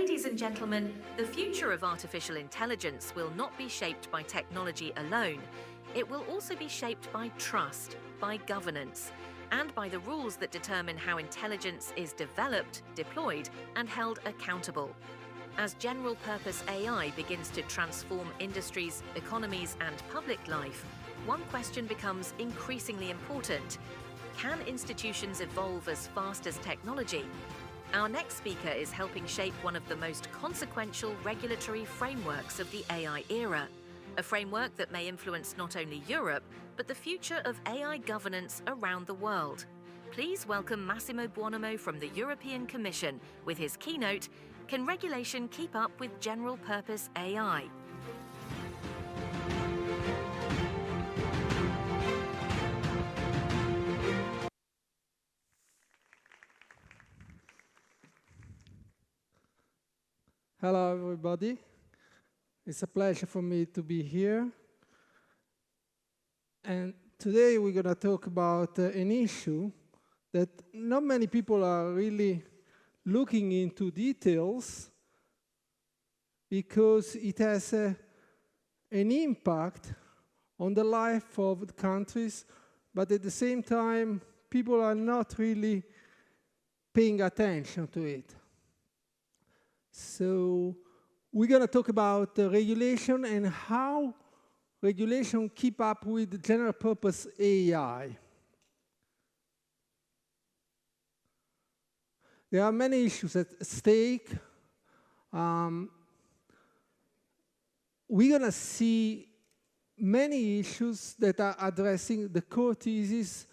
Ladies and gentlemen, the future of artificial intelligence will not be shaped by technology alone. It will also be shaped by trust, by governance, and by the rules that determine how intelligence is developed, deployed, and held accountable. As general-purpose AI begins to transform industries, economies, and public life, one question becomes increasingly important. Can institutions evolve as fast as technology? Our next speaker is helping shape one of the most consequential regulatory frameworks of the AI era, a framework that may influence not only Europe, but the future of AI governance around the world. Please welcome Massimo Buonomo from the European Commission with his keynote, Can Regulation Keep Up with General-Purpose AI? Hello, everybody. It's a pleasure for me to be here. And today we're going to talk about an issue that not many people are really looking into details because it has an impact on the life of the countries, but at the same time, people are not really paying attention to it. So we're going to talk about regulation and how regulation keep up with general purpose AI. There are many issues at stake. We're going to see many issues that are addressing the core thesis,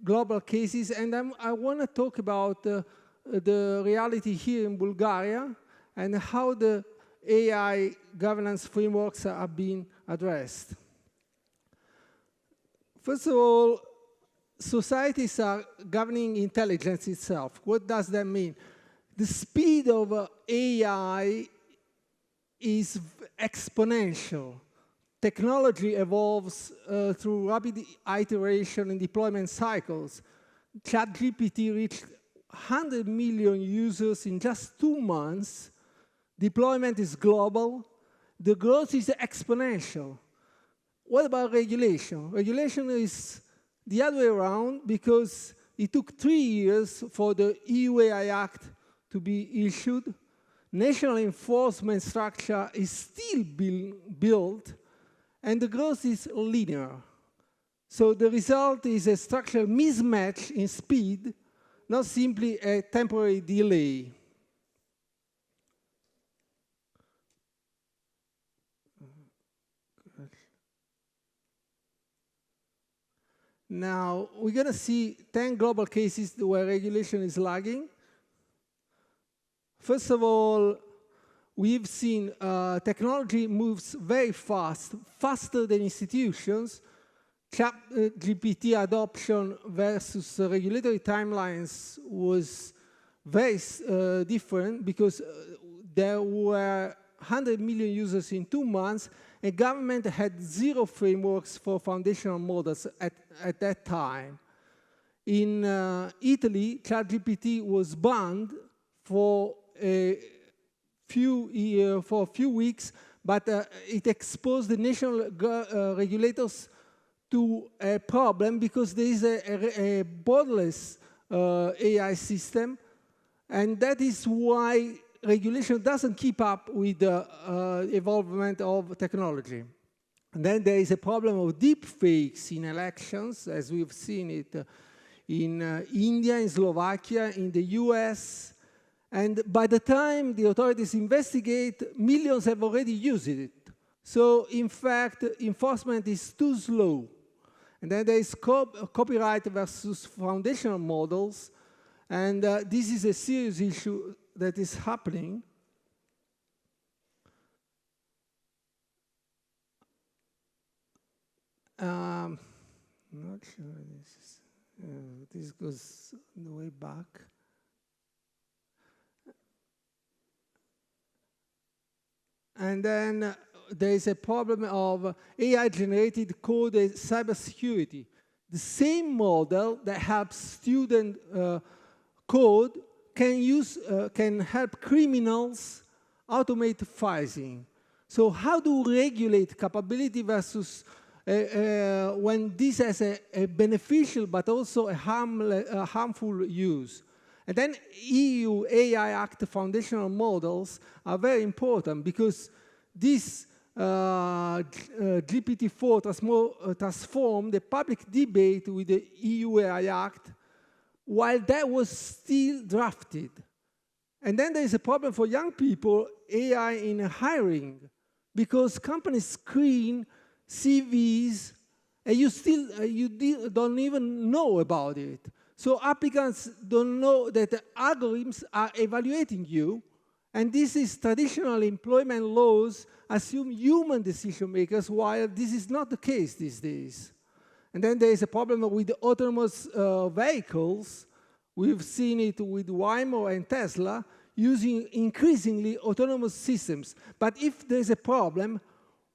global cases, and I want to talk about the reality here in Bulgaria and how the AI governance frameworks are being addressed. First of all, societies are governing intelligence itself. What does that mean? The speed of AI is exponential. Technology evolves through rapid iteration and deployment cycles. ChatGPT reached 100 million users in just 2 months. Deployment is global. The growth is exponential. What about regulation? Regulation is the other way around because it took 3 years for the EU AI Act to be issued. National enforcement structure is still being built, and the growth is linear. So the result is a structural mismatch in speed, not simply a temporary delay. Now, we're going to see 10 global cases where regulation is lagging. First of all, we've seen technology moves very fast, faster than institutions. ChatGPT adoption versus regulatory timelines was very different because there were 100 million users in 2 months, and government had 0 frameworks for foundational models at that time. In Italy, ChatGPT was banned for a few weeks, but it exposed the national regulators to a problem because there is a borderless AI system, and that is why regulation doesn't keep up with the evolvement of technology. And then there is a problem of deep fakes in elections, as we've seen it in India, in Slovakia, in the US. And by the time the authorities investigate, millions have already used it. So in fact, enforcement is too slow. And then there is copyright versus foundational models. And this is a serious issue that is happening. Not sure this goes the way back. And then there is a problem of AI-generated code and cybersecurity. The same model that helps student code can help criminals automate phishing. So how do we regulate capability versus when this has a beneficial but also a harmful use? And then EU AI Act foundational models are very important because this GPT-4 transformed the public debate with the EU AI Act while that was still drafted. And then there is a problem for young people, AI in hiring, because companies screen CVs and you don't even know about it. So applicants don't know that the algorithms are evaluating you, and this is traditional employment laws assume human decision makers, while this is not the case these days. And then there is a problem with autonomous vehicles. We've seen it with Waymo and Tesla using increasingly autonomous systems. But if there's a problem,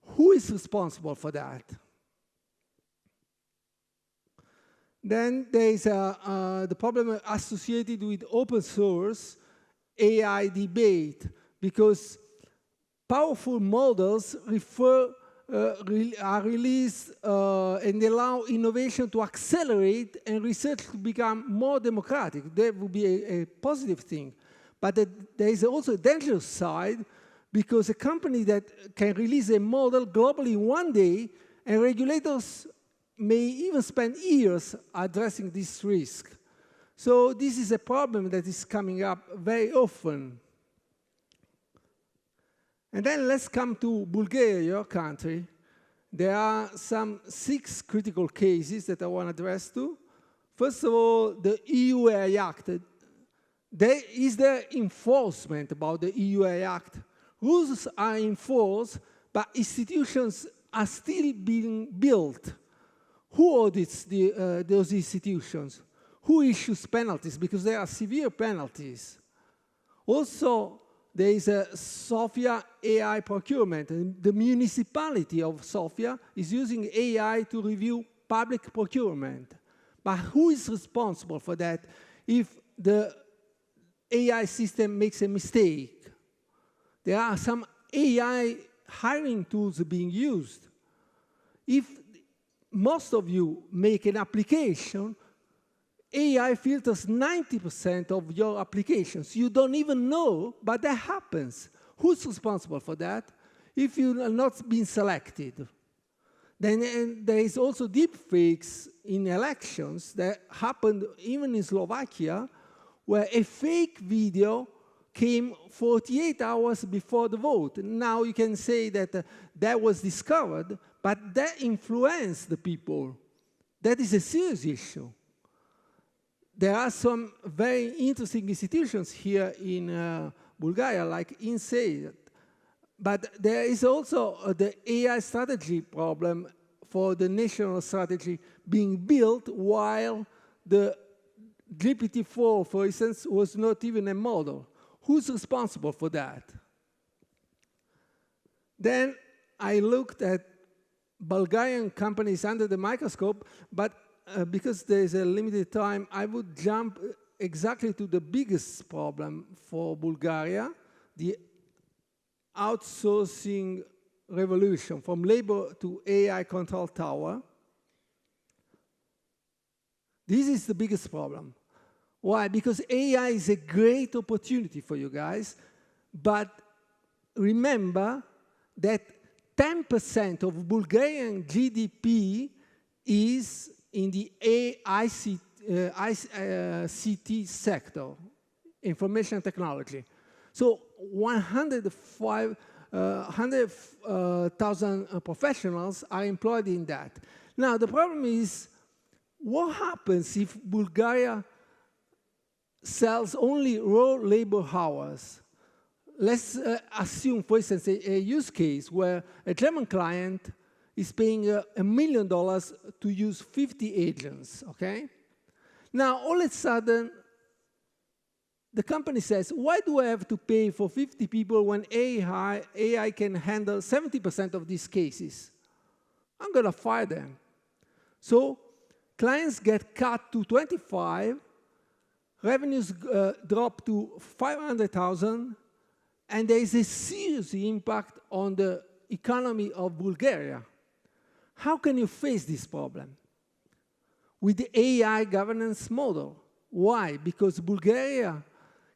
who is responsible for that? Then there is the problem associated with open source AI debate, because powerful models are released and allow innovation to accelerate and research to become more democratic. That would be a positive thing. But there is also a dangerous side, because a company that can release a model globally in one day, and regulators may even spend years addressing this risk. So this is a problem that is coming up very often. And then let's come to Bulgaria, your country. There are some 6 critical cases that I want to address to. First of all, the EU AI Act. Is there enforcement about the EU AI Act? Rules are enforced, but institutions are still being built. Who audits those institutions? Who issues penalties? Because there are severe penalties. Also, there is a Sofia AI procurement. And the municipality of Sofia is using AI to review public procurement. But who is responsible for that if the AI system makes a mistake? There are some AI hiring tools being used. If most of you make an application, AI filters 90% of your applications. You don't even know, but that happens. Who's responsible for that? If you are not being selected. Then there is also deepfakes in elections that happened even in Slovakia, where a fake video came 48 hours before the vote. Now you can say that that was discovered, but that influenced the people. That is a serious issue. There are some very interesting institutions here in Bulgaria, like INSEAD. But there is also the AI strategy problem for the national strategy being built while the GPT-4, for instance, was not even a model. Who's responsible for that? Then I looked at Bulgarian companies under the microscope, but because there is a limited time, I would jump exactly to the biggest problem for Bulgaria, the outsourcing revolution from labor to AI control tower. This is the biggest problem. Why? Because AI is a great opportunity for you guys, but remember that 10% of Bulgarian GDP is in the ICT sector, information technology. So 100,000 professionals are employed in that. Now, the problem is, what happens if Bulgaria sells only raw labor hours? Let's assume, for instance, a use case where a German client is paying $1 million to use 50 agents, okay? Now, all of a sudden, the company says, why do I have to pay for 50 people when AI can handle 70% of these cases? I'm going to fire them. So clients get cut to 25, revenues drop to 500,000, and there is a serious impact on the economy of Bulgaria. How can you face this problem? With the AI governance model. Why? Because Bulgaria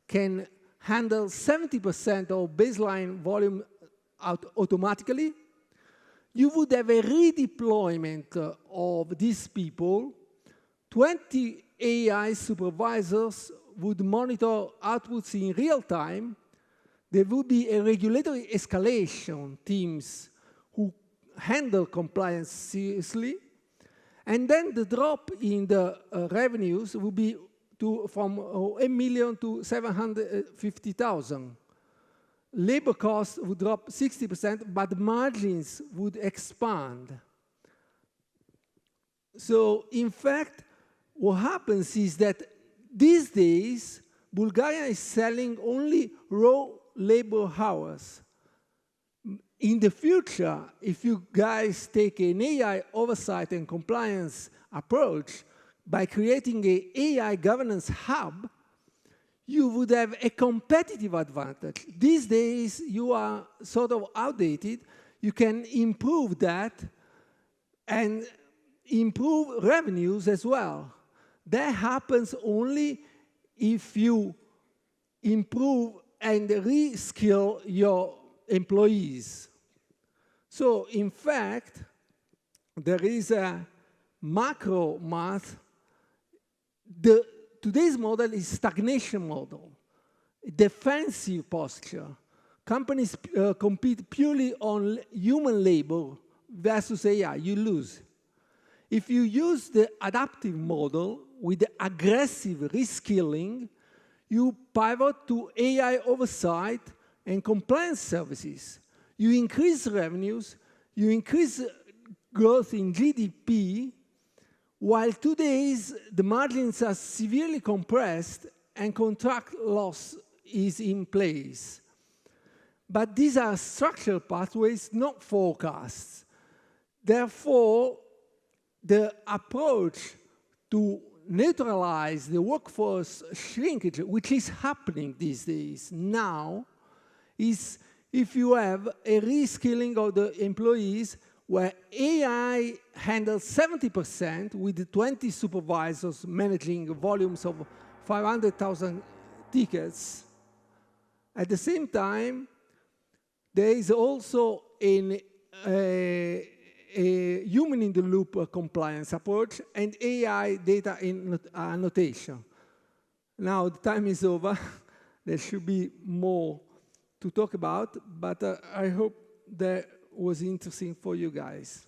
can handle 70% of baseline volume automatically. You would have a redeployment of these people. 20 AI supervisors would monitor outputs in real time. There would be a regulatory escalation teams who handle compliance seriously. And then the drop in the revenues would be from 1 million to 750,000. Labor costs would drop 60%, but margins would expand. So, in fact, what happens is that these days, Bulgaria is selling only raw labor hours. In the future, if you guys take an AI oversight and compliance approach by creating an AI governance hub, you would have a competitive advantage. These days, you are sort of outdated. You can improve that and improve revenues as well. That happens only if you improve and reskill your employees. So, in fact, there is a macro math. Today's model is stagnation model, defensive posture. Companies compete purely on human labor versus AI, you lose. If you use the adaptive model with the aggressive reskilling, you pivot to AI oversight and compliance services. You increase revenues, you increase growth in GDP, while today's the margins are severely compressed and contract loss is in place. But these are structural pathways, not forecasts. Therefore, the approach to neutralize the workforce shrinkage, which is happening these days now, is if you have a reskilling of the employees where AI handles 70% with the 20 supervisors managing volumes of 500,000 tickets. At the same time, there is also a human-in-the-loop compliance approach and AI data annotation. Now, the time is over. There should be more to talk about, but I hope that was interesting for you guys.